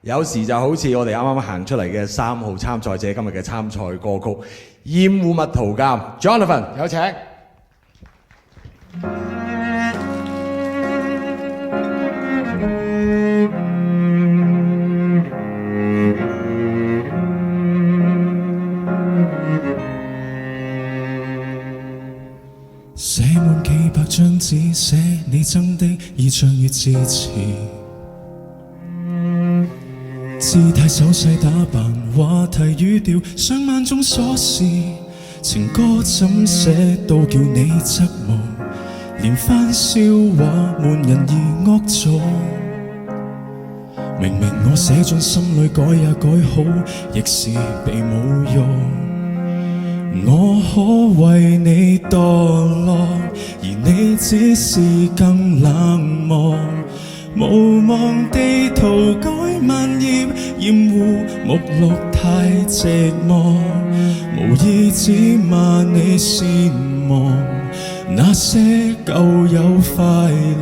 有時就好似我哋啱啱行出嚟嘅3號參賽者今日嘅參賽歌曲《厭惡物圖鑑》，Jonathan 有請。寫滿幾百張紙，寫你憎的意象與字詞，姿態手勢打扮，話題語調，上萬種瑣事，情歌怎寫都叫你側目，連番笑話悶人而惡做。明明我寫進心裏改也改好，亦是被侮辱。我可為你墮落，而你只是更冷漠。無望地塗改萬頁，厭惡目錄太寂寞，無意只罵你善忘。那些舊有快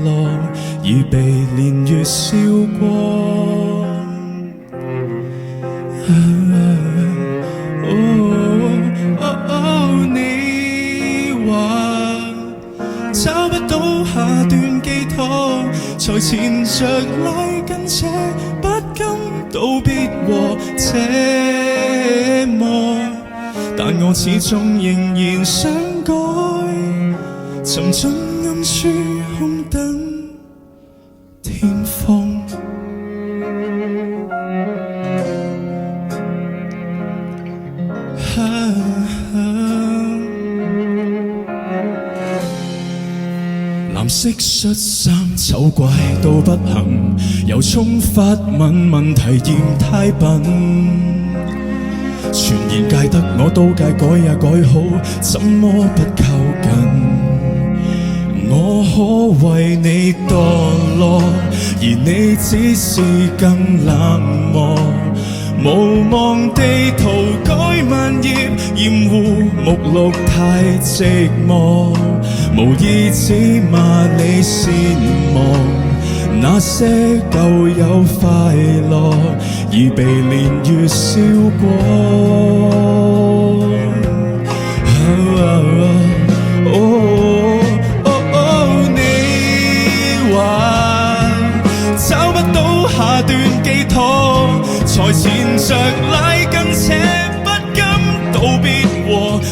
樂，已被年月燒光。你話找不到下段寄託，才纏着拉筋扯，不甘道別和這麼，但我始終仍然想改，尋進暗處空等天荒。藍色恤衫醜怪到不行，由衷發問問題嫌太笨，傳言戒得我都戒，改也改好，怎麼不靠近？我可為你墮落，而你只是更冷漠。無望地塗改萬頁，厭惡目錄太寂寞，無意只罵你善忘。那些舊有快樂，已被年月燒光。你話找不到下段寄託，才纏着拉筋扯，不甘道別和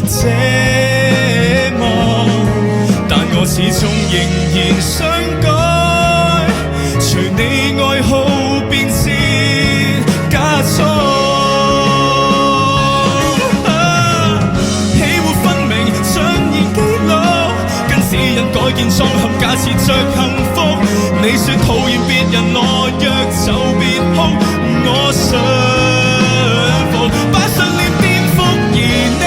這麼，但我始終仍然想改，隨你愛好變是加錯。喜惡分明上演記錄，跟指引改建裝合，假設着幸福。你說討厭別人懦弱就別哭，我信服，把信念顛覆，而你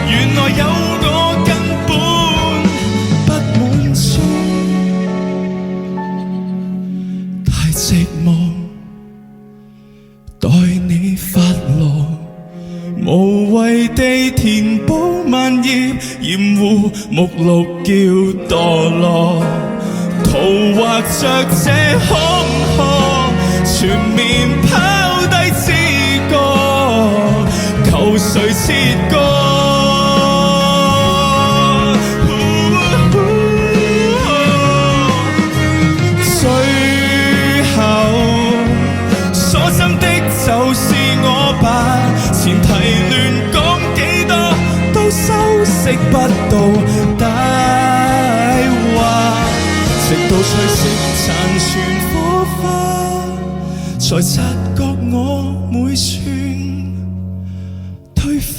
原來有我根本不滿足，太寂寞，待你發落，無謂地填補萬頁，厭惡目錄叫墮落。圖畫着這坎坷，全面拋低知覺，求誰切割？最後所憎的就是我吧，前提亂講幾多都修飾不到大話，直到吹熄殘存火花，才察覺我每寸退化。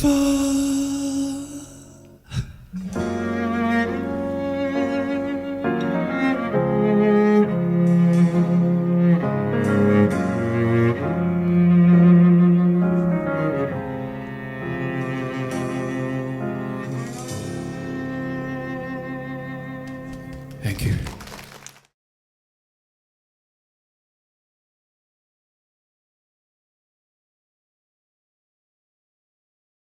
Thank you.